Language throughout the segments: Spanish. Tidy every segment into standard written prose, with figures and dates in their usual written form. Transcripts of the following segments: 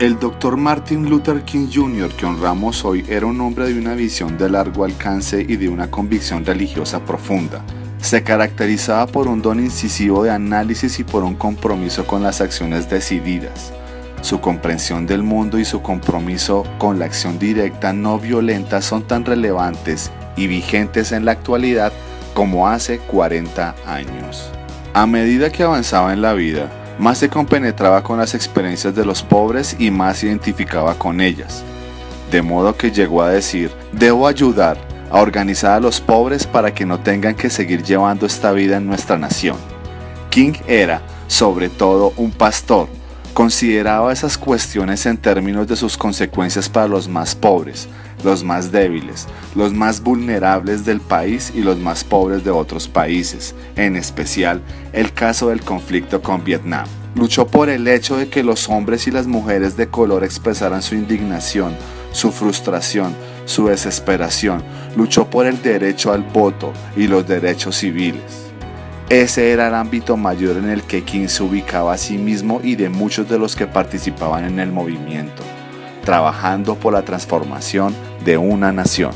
El Dr. Martin Luther King Jr. que honramos hoy era un hombre de una visión de largo alcance y de una convicción religiosa profunda. Se caracterizaba por un don incisivo de análisis y por un compromiso con las acciones decididas. Su comprensión del mundo y su compromiso con la acción directa no violenta son tan relevantes y vigentes en la actualidad como hace 40 años. A medida que avanzaba en la vida, más se compenetraba con las experiencias de los pobres y más se identificaba con ellas. De modo que llegó a decir: debo ayudar a organizar a los pobres para que no tengan que seguir llevando esta vida en nuestra nación. King era, sobre todo, un pastor. Consideraba esas cuestiones en términos de sus consecuencias para los más pobres, los más débiles, los más vulnerables del país y los más pobres de otros países, en especial el caso del conflicto con Vietnam. Luchó por el hecho de que los hombres y las mujeres de color expresaran su indignación, su frustración, su desesperación. Luchó por el derecho al voto y los derechos civiles. Ese era el ámbito mayor en el que King se ubicaba a sí mismo y de muchos de los que participaban en el movimiento, trabajando por la transformación de una nación.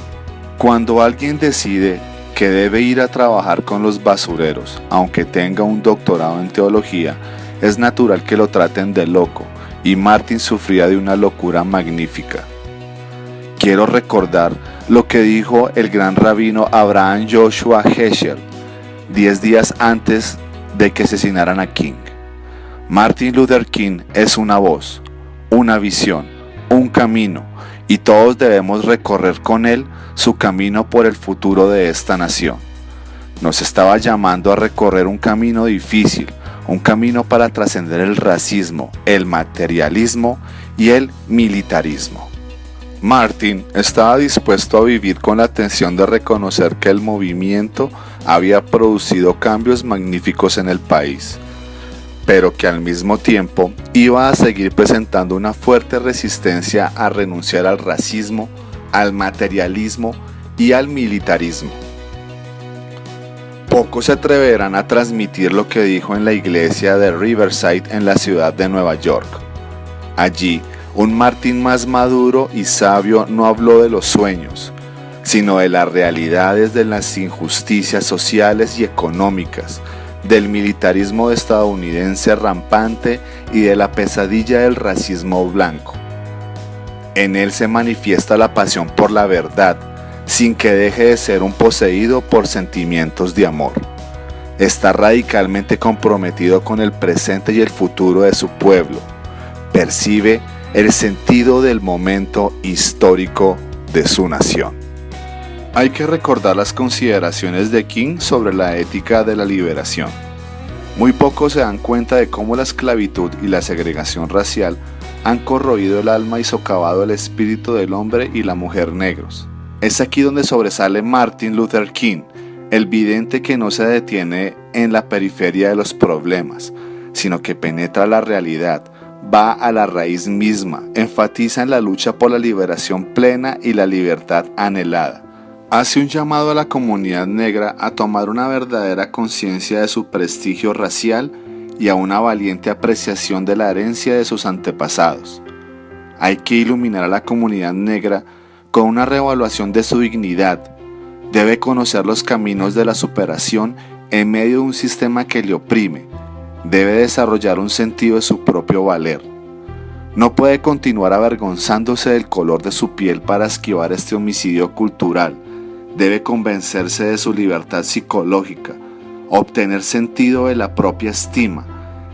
Cuando alguien decide que debe ir a trabajar con los basureros, aunque tenga un doctorado en teología, es natural que lo traten de loco, y Martin sufría de una locura magnífica. Quiero recordar lo que dijo el gran rabino Abraham Joshua Heschel 10 días antes de que asesinaran a King. Martin Luther King es una voz, una visión, un camino, y todos debemos recorrer con él su camino por el futuro de esta nación. Nos estaba llamando a recorrer un camino difícil, un camino para trascender el racismo, el materialismo y el militarismo. Martin estaba dispuesto a vivir con la tensión de reconocer que el movimiento había producido cambios magníficos en el país, pero que al mismo tiempo iba a seguir presentando una fuerte resistencia a renunciar al racismo, al materialismo y al militarismo. Pocos se atreverán a transmitir lo que dijo en la iglesia de Riverside en la ciudad de Nueva York. Allí, un Martin más maduro y sabio no habló de los sueños, sino de las realidades de las injusticias sociales y económicas, del militarismo estadounidense rampante y de la pesadilla del racismo blanco. En él se manifiesta la pasión por la verdad, sin que deje de ser un poseído por sentimientos de amor. Está radicalmente comprometido con el presente y el futuro de su pueblo. Percibe el sentido del momento histórico de su nación. Hay que recordar las consideraciones de King sobre la ética de la liberación. Muy pocos se dan cuenta de cómo la esclavitud y la segregación racial han corroído el alma y socavado el espíritu del hombre y la mujer negros. Es aquí donde sobresale Martin Luther King, el vidente que no se detiene en la periferia de los problemas, sino que penetra la realidad, va a la raíz misma, enfatiza en la lucha por la liberación plena y la libertad anhelada. Hace un llamado a la comunidad negra a tomar una verdadera conciencia de su prestigio racial y a una valiente apreciación de la herencia de sus antepasados. Hay que iluminar a la comunidad negra con una reevaluación de su dignidad. Debe conocer los caminos de la superación en medio de un sistema que le oprime. Debe desarrollar un sentido de su propio valer. No puede continuar avergonzándose del color de su piel para esquivar este homicidio cultural. Debe convencerse de su libertad psicológica, obtener sentido de la propia estima.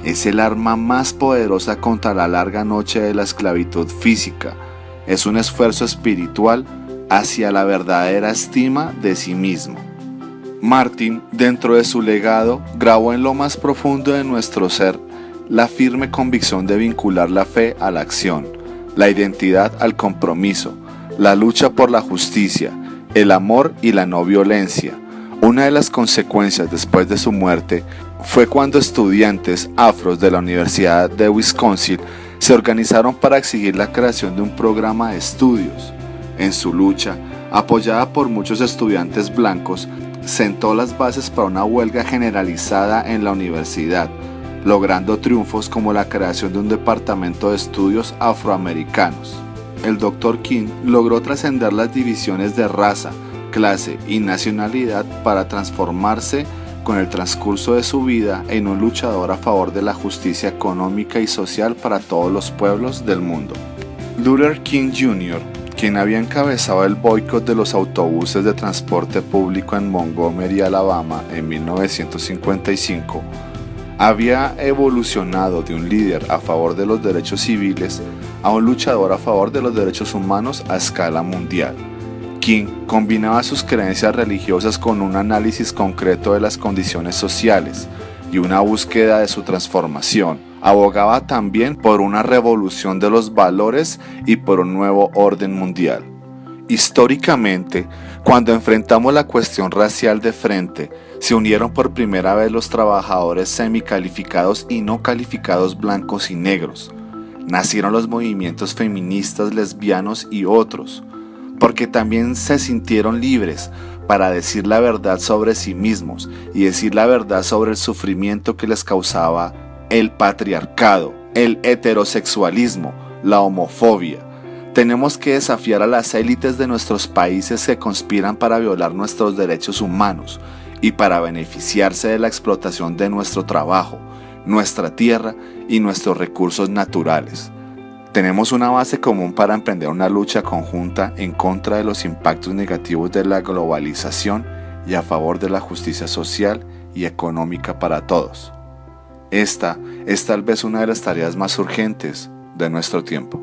Es el arma más poderosa contra la larga noche de la esclavitud física. Es un esfuerzo espiritual hacia la verdadera estima de sí mismo. Martin, dentro de su legado, grabó en lo más profundo de nuestro ser la firme convicción de vincular la fe a la acción, la identidad al compromiso, la lucha por la justicia, el amor y la no violencia. Una de las consecuencias después de su muerte fue cuando estudiantes afros de la Universidad de Wisconsin se organizaron para exigir la creación de un programa de estudios. En su lucha, apoyada por muchos estudiantes blancos, sentó las bases para una huelga generalizada en la universidad, logrando triunfos como la creación de un departamento de estudios afroamericanos. El Dr. King logró trascender las divisiones de raza, clase y nacionalidad para transformarse con el transcurso de su vida en un luchador a favor de la justicia económica y social para todos los pueblos del mundo. Luther King Jr., quien había encabezado el boicot de los autobuses de transporte público en Montgomery, Alabama, en 1955, había evolucionado de un líder a favor de los derechos civiles a un luchador a favor de los derechos humanos a escala mundial. King combinaba sus creencias religiosas con un análisis concreto de las condiciones sociales y una búsqueda de su transformación. Abogaba también por una revolución de los valores y por un nuevo orden mundial. Históricamente, cuando enfrentamos la cuestión racial de frente, se unieron por primera vez los trabajadores semicalificados y no calificados blancos y negros. Nacieron los movimientos feministas, lesbianos y otros, porque también se sintieron libres para decir la verdad sobre sí mismos y decir la verdad sobre el sufrimiento que les causaba el patriarcado, el heterosexualismo, la homofobia. Tenemos que desafiar a las élites de nuestros países que conspiran para violar nuestros derechos humanos y para beneficiarse de la explotación de nuestro trabajo, nuestra tierra y nuestros recursos naturales. Tenemos una base común para emprender una lucha conjunta en contra de los impactos negativos de la globalización y a favor de la justicia social y económica para todos. Esta es tal vez una de las tareas más urgentes de nuestro tiempo.